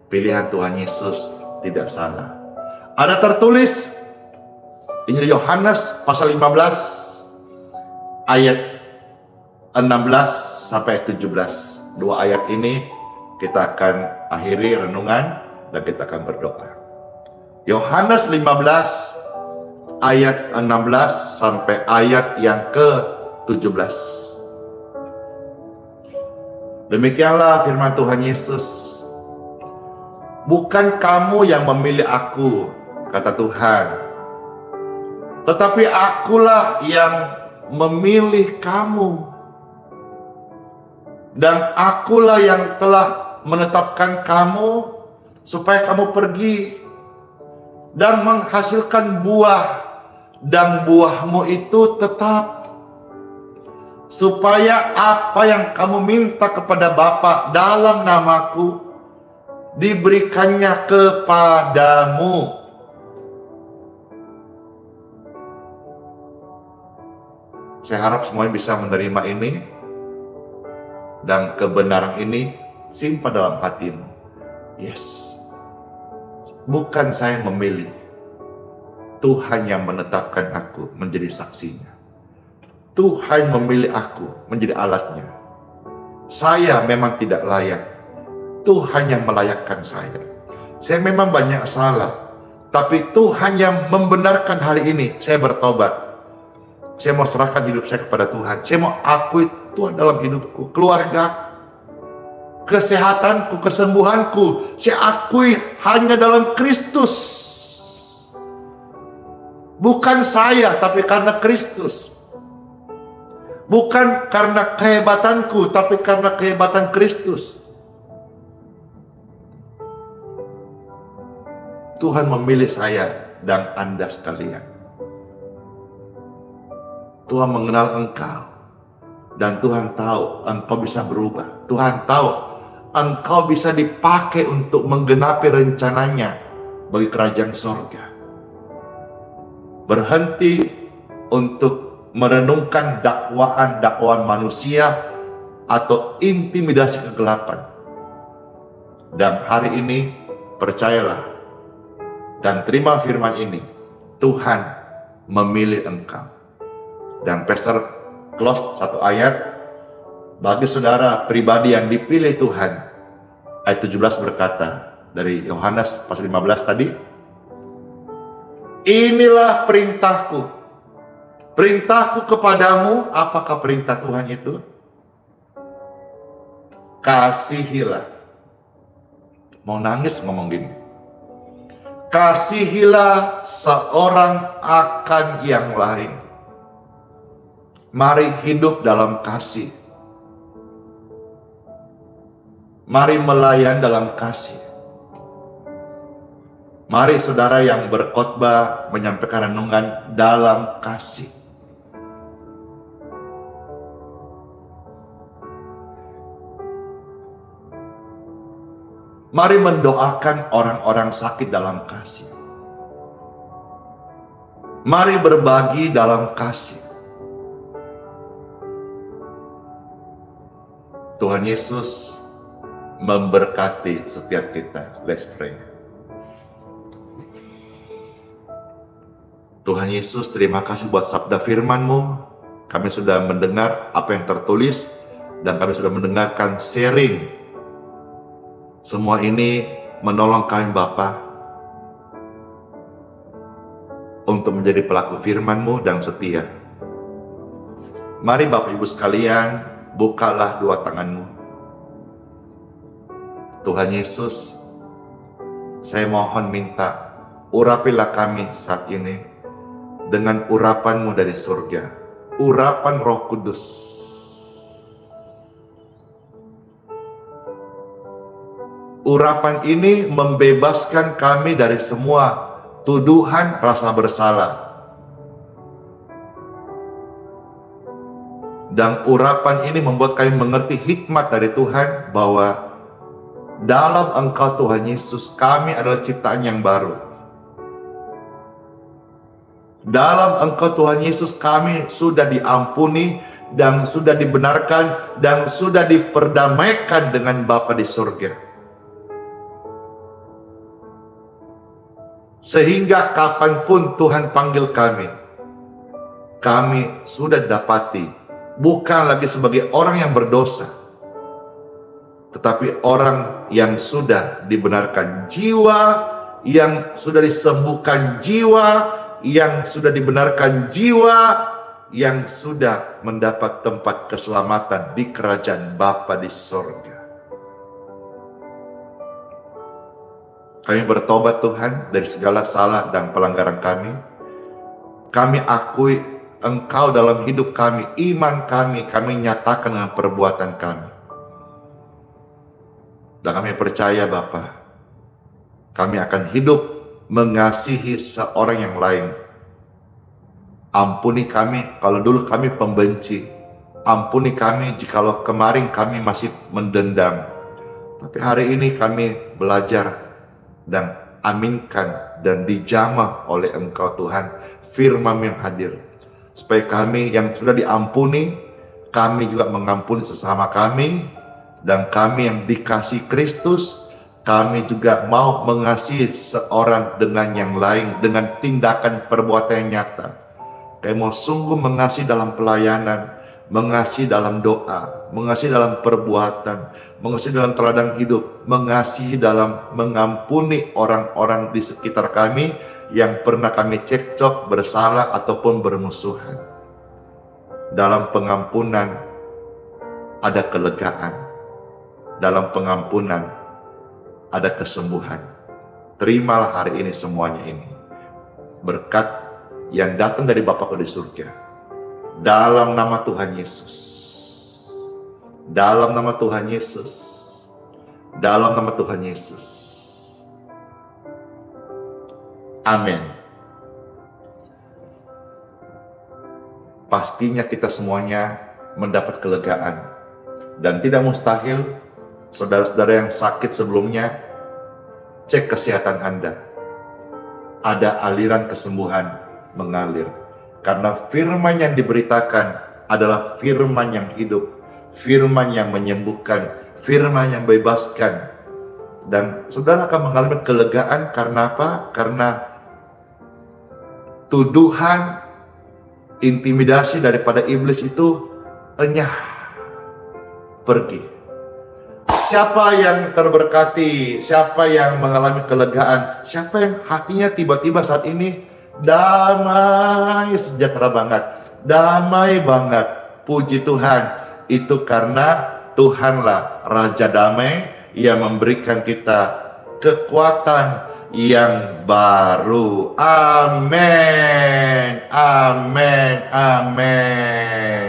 pilihan Tuhan Yesus tidak salah. Ada tertulis Injil Yohanes pasal 15 ayat 16 sampai 17. 2 ayat ini kita akan akhiri renungan dan kita akan berdoa. Yohanes 15 ayat 16 sampai ayat yang ke-17. Demikianlah firman Tuhan Yesus. Bukan kamu yang memilih aku, kata Tuhan, tetapi akulah yang memilih kamu. Dan akulah yang telah menetapkan kamu supaya kamu pergi dan menghasilkan buah, dan buahmu itu tetap, supaya apa yang kamu minta kepada Bapa dalam namaku diberikannya kepadamu. Saya harap semuanya bisa menerima ini. Dan kebenaran ini simpan dalam hatimu. Yes, bukan saya memilih, Tuhan yang menetapkan aku menjadi saksinya. Tuhan memilih aku menjadi alatnya. Saya memang tidak layak, Tuhan yang melayakkan saya. Saya memang banyak salah, tapi Tuhan yang membenarkan hari ini. Saya bertobat. Saya mau serahkan hidup saya kepada Tuhan. Saya mau akui Tuhan dalam hidupku, keluarga, kesehatanku, kesembuhanku. Saya akui hanya dalam Kristus. Bukan saya, tapi karena Kristus. Bukan karena kehebatanku, tapi karena kehebatan Kristus. Tuhan memilih saya dan Anda sekalian. Tuhan mengenal engkau. Dan Tuhan tahu engkau bisa berubah. Tuhan tahu engkau bisa dipakai untuk menggenapi rencananya bagi kerajaan sorga. Berhenti untuk merenungkan dakwaan-dakwaan manusia atau intimidasi kegelapan. Dan hari ini percayalah dan terima firman ini. Tuhan memilih engkau. Dan Pastor close satu ayat. Bagi saudara pribadi yang dipilih Tuhan, ayat 17 berkata dari Yohanes pasal 15 tadi, inilah perintahku. Perintahku kepadamu, apakah perintah Tuhan itu? Kasihilah. Mau nangis ngomong gini. Kasihilah seorang akan yang lain. Mari hidup dalam kasih. Mari melayan dalam kasih. Mari saudara yang berkhotbah menyampaikan renungan dalam kasih. Mari mendoakan orang-orang sakit dalam kasih. Mari berbagi dalam kasih. Tuhan Yesus memberkati setiap kita. Let's pray. Tuhan Yesus, terima kasih buat sabda firman-Mu. Kami sudah mendengar apa yang tertulis dan kami sudah mendengarkan sharing. Semua ini menolong kami Bapa untuk menjadi pelaku firman-Mu dan setia. Mari Bapak Ibu sekalian, bukalah dua tangan-Mu. Tuhan Yesus, saya mohon minta, urapilah kami saat ini dengan urapan-Mu dari surga, urapan Roh Kudus. Urapan ini membebaskan kami dari semua tuduhan rasa bersalah. Dan urapan ini membuat kami mengerti hikmat dari Tuhan bahwa dalam Engkau Tuhan Yesus kami adalah ciptaan yang baru. Dalam Engkau Tuhan Yesus kami sudah diampuni dan sudah dibenarkan dan sudah diperdamaikan dengan Bapa di surga. Sehingga kapanpun Tuhan panggil kami sudah dapati bukan lagi sebagai orang yang berdosa, tetapi orang yang sudah dibenarkan, jiwa yang sudah disembuhkan, jiwa yang sudah dibenarkan, jiwa yang sudah mendapat tempat keselamatan di kerajaan Bapa di sorga. Kami bertobat Tuhan dari segala salah dan pelanggaran kami. Kami akui Engkau dalam hidup kami, iman kami nyatakan dengan perbuatan kami. Dan kami percaya Bapa, kami akan hidup mengasihi seorang yang lain. Ampuni kami kalau dulu kami pembenci. Ampuni kami jikalau kemarin kami masih mendendam. Tapi hari ini kami belajar dan aminkan dan dijamah oleh Engkau Tuhan, firman yang hadir, supaya kami yang sudah diampuni, kami juga mengampuni sesama kami, dan kami yang dikasih Kristus, kami juga mau mengasihi seorang dengan yang lain dengan tindakan perbuatan yang nyata. Kami mau sungguh mengasihi dalam pelayanan, mengasihi dalam doa, mengasihi dalam perbuatan, mengasihi dalam teladan hidup, mengasihi dalam mengampuni orang-orang di sekitar kami yang pernah kami cekcok, bersalah, ataupun bermusuhan. Dalam pengampunan ada kelegaan, dalam pengampunan ada kesembuhan. Terimalah hari ini semuanya ini, berkat yang datang dari Bapakku di surga, dalam nama Tuhan Yesus, dalam nama Tuhan Yesus, dalam nama Tuhan Yesus. Amin. Pastinya kita semuanya mendapat kelegaan, dan tidak mustahil saudara-saudara yang sakit sebelumnya, cek kesehatan Anda. Ada aliran kesembuhan mengalir, karena firman yang diberitakan adalah firman yang hidup, firman yang menyembuhkan, firman yang bebaskan. Dan saudara akan mengalami kelegaan karena apa? Karena tuduhan, intimidasi daripada iblis itu enyah pergi. Siapa yang terberkati, siapa yang mengalami kelegaan, siapa yang hatinya tiba-tiba saat ini damai, sejahtera banget, damai banget, puji Tuhan. Itu karena Tuhanlah Raja Damai yang memberikan kita kekuatan yang baru. Amin, amin, amin.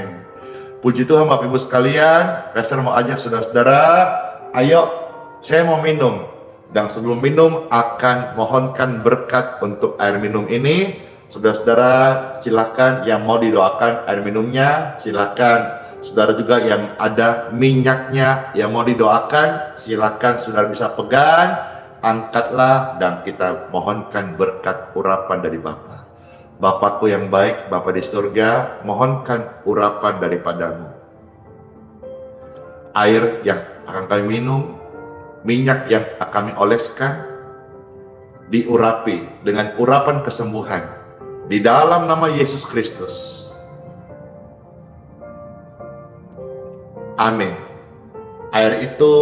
Puji Tuhan Bapak Ibu sekalian. Pastor mau ajak saudara-saudara, ayo saya mau minum. Dan sebelum minum akan mohonkan berkat untuk air minum ini. Saudara-saudara silakan yang mau didoakan air minumnya, silakan. Saudara juga yang ada minyaknya yang mau didoakan, silakan saudara bisa pegang, angkatlah dan kita mohonkan berkat urapan dari Bapa. Bapakku yang baik, Bapa di surga, mohonkan urapan daripadamu. Air yang akan kami minum, minyak yang akan kami oleskan, diurapi dengan urapan kesembuhan di dalam nama Yesus Kristus. Amin. Air itu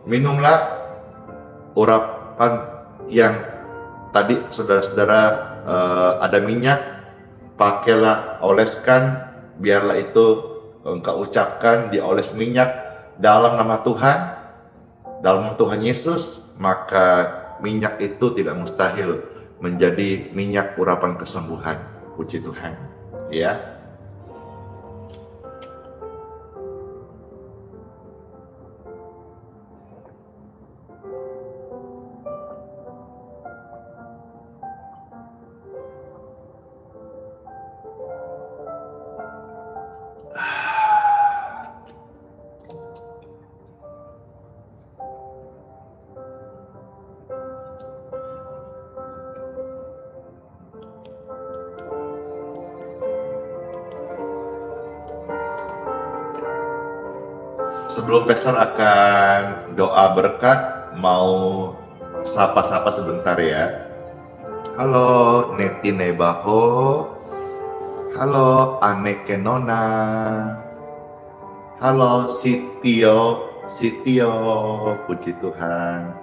minumlah, urapan yang tadi saudara-saudara ada minyak, pakailah, oleskan, biarlah itu engkau ucapkan, dioles minyak dalam nama Tuhan, dalam nama Tuhan Yesus, maka minyak itu tidak mustahil menjadi minyak urapan kesembuhan. Puji Tuhan. Ya. Sebelum Pastor akan doa berkat, mau sapa-sapa sebentar ya. Halo Neti Nebaho, halo Aneke Nona, halo Sitio, puji Tuhan.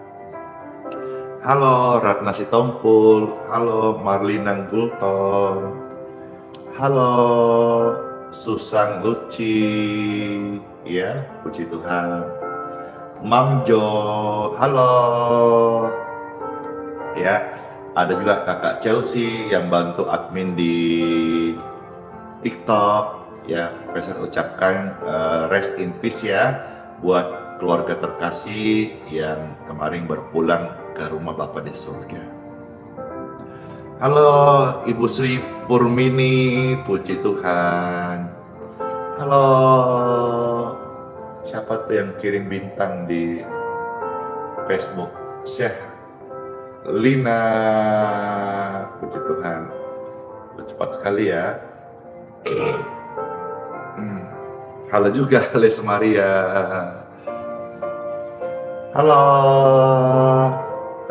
Halo Ratna Sitompul, halo Marlina Gulton, halo Susan Luci, ya, puji Tuhan. Mam Jo, halo. Ya, ada juga kakak Chelsea yang bantu admin di TikTok. Ya, saya ucapkan rest in peace ya buat keluarga terkasih yang kemarin berpulang ke rumah Bapa di surga. Halo Ibu Sri Purmini, puji Tuhan. Halo, siapa tuh yang kirim bintang di Facebook? Syekh Lina, puji Tuhan. Udah cepat sekali ya. Halo juga Les Maria. Halo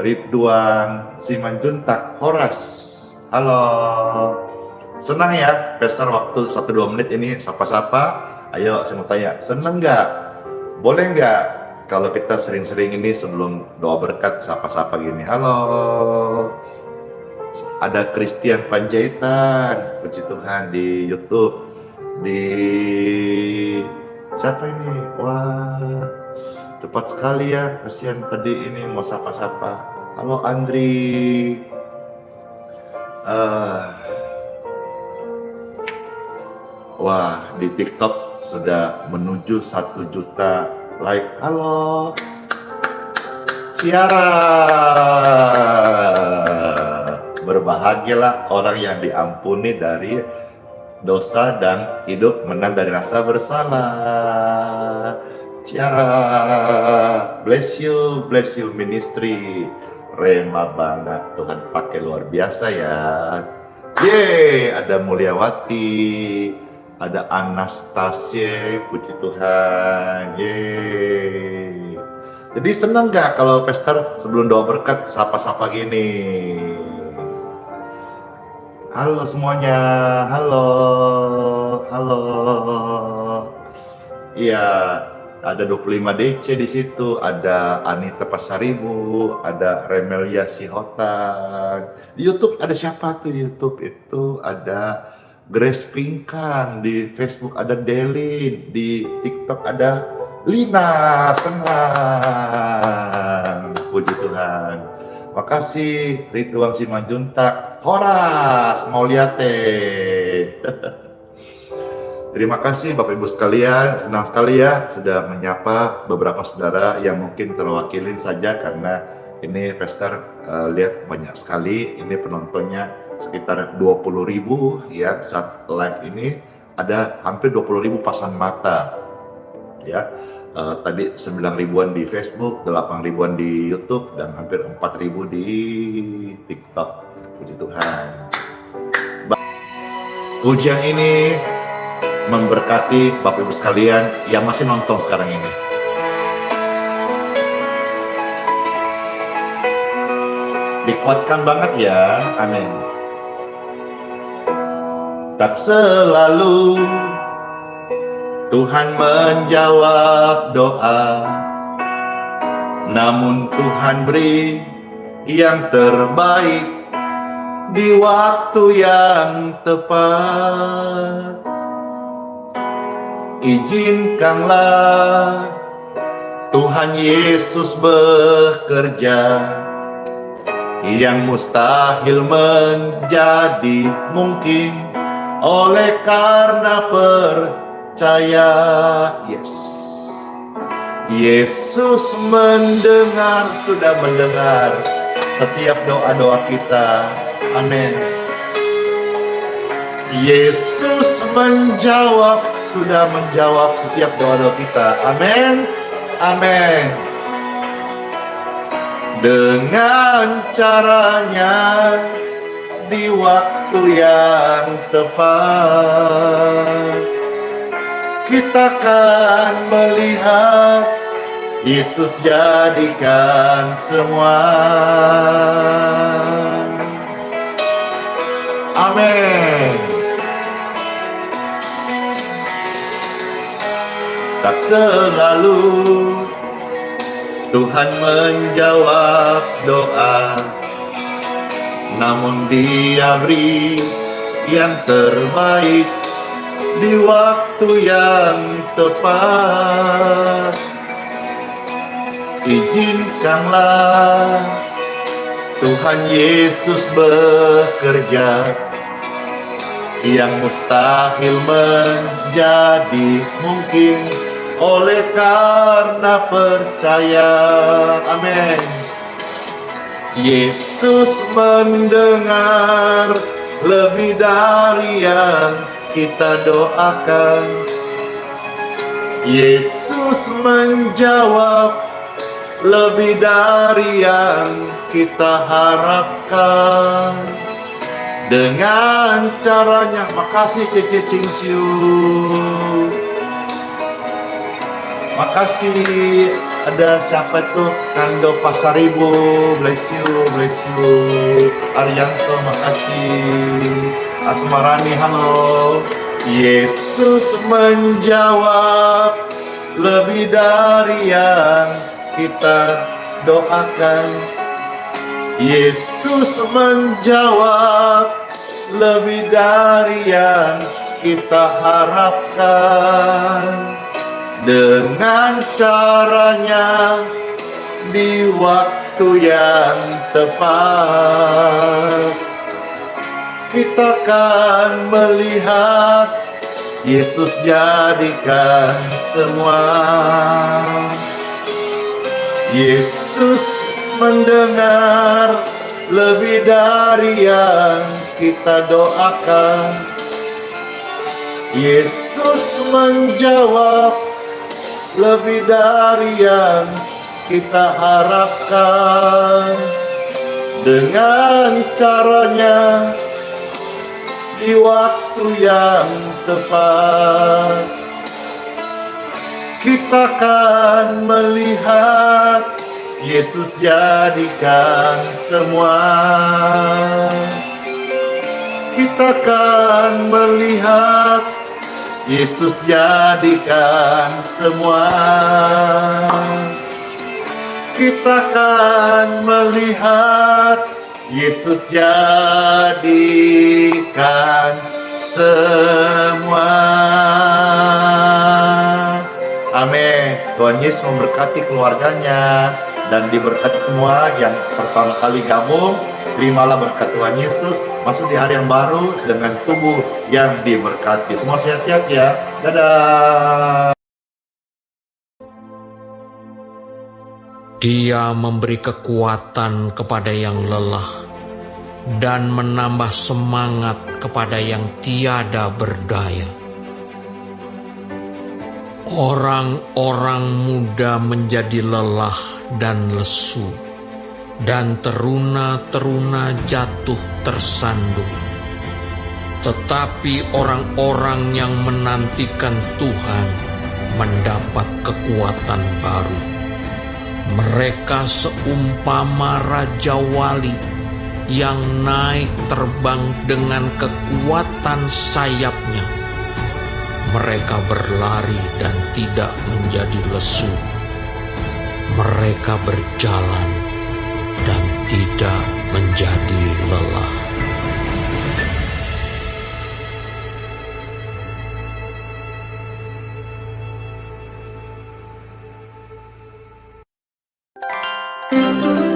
Ridwan Simanjuntak Horas. Halo. Senang ya, Pastor, waktu 1-2 menit ini sapa-sapa. Ayo, saya mau tanya, seneng nggak? Boleh nggak kalau kita sering-sering ini sebelum doa berkat sapa-sapa gini? Halo. Ada Christian Panjaitan, puji Tuhan, di YouTube. Di siapa ini? Wah, cepat sekali ya. Kasihan tadi ini mau sapa-sapa. Halo Andri. Wah, di TikTok sudah menuju 1 juta like. Halo Ciara. Berbahagialah orang yang diampuni dari dosa dan hidup menang dari rasa bersalah. Ciara, bless you ministry. Rema banget, Tuhan pakai luar biasa ya. Yeay, ada Mulyawati, ada Anastasia, puji Tuhan. Yeay. Jadi seneng gak kalau Pastor sebelum doa berkat sapa-sapa gini? Halo semuanya, halo. Iya, ada 25 DC di situ, ada Anita Pasaribu, ada Remelia Sihotan. Di YouTube ada siapa tuh? YouTube itu ada Grace Pinkan, di Facebook ada Delin, di TikTok ada Lina. Senang, puji Tuhan. Makasih Ridwan Simanjuntak Horas Mauliate. Terima kasih Bapak Ibu sekalian, senang sekali ya sudah menyapa beberapa saudara yang mungkin terwakilin saja karena ini Pastor lihat banyak sekali, ini penontonnya sekitar 20.000 ya saat live ini, ada hampir 20.000 pasang mata ya. Tadi 9.000-an di Facebook, 8.000-an di YouTube, dan hampir 4.000 di TikTok. Puji Tuhan. Pujian ini memberkati Bapak Ibu sekalian yang masih nonton sekarang ini. Dikuatkan banget ya, amin. Tak selalu Tuhan menjawab doa, namun Tuhan beri yang terbaik di waktu yang tepat. Izinkanlah Tuhan Yesus bekerja, yang mustahil menjadi mungkin oleh karena percaya. Yes, Yesus sudah mendengar setiap doa-doa kita. Amin. Yesus sudah menjawab setiap doa-doa kita. Amin. Amin. Dengan caranya di waktu yang tepat, kita akan melihat Yesus jadikan semua. Amin. Tak selalu Tuhan menjawab doa, namun Dia beri yang terbaik di waktu yang tepat. Izinkanlah Tuhan Yesus bekerja, yang mustahil menjadi mungkin oleh karena percaya. Amin. Yesus mendengar lebih dari yang kita doakan. Yesus menjawab lebih dari yang kita harapkan. Dengan caranya, makasih Cece Cingsiu. Makasih. Ada siapa tuh? Kando Pasaribu, bless you. Arianto, makasih. Asmarani, halo. Yesus menjawab lebih dari yang kita doakan. Yesus menjawab lebih dari yang kita harapkan. Dengan caranya di waktu yang tepat, kita akan melihat Yesus jadikan semua. Yesus mendengar lebih dari yang kita doakan. Yesus menjawab lebih dari yang kita harapkan. Dengan caranya di waktu yang tepat, kita akan melihat Yesus jadikan semua. Kita akan melihat Yesus jadikan semua. Kita akan melihat Yesus jadikan semua. Amin. Tuhan Yesus memberkati keluarganya dan diberkati semua yang pertama kali gabung. Terimalah berkat Tuhan Yesus. Masuk di hari yang baru dengan tubuh yang diberkati. Semua sehat-sehat ya. Dadah. Dia memberi kekuatan kepada yang lelah dan menambah semangat kepada yang tiada berdaya. Orang-orang muda menjadi lelah dan lesu, dan teruna-teruna jatuh tersandung. Tetapi orang-orang yang menantikan Tuhan mendapat kekuatan baru. Mereka seumpama Raja Wali yang naik terbang dengan kekuatan sayapnya. Mereka berlari dan tidak menjadi lesu. Mereka berjalan dan tidak menjadi lelah. Thank you.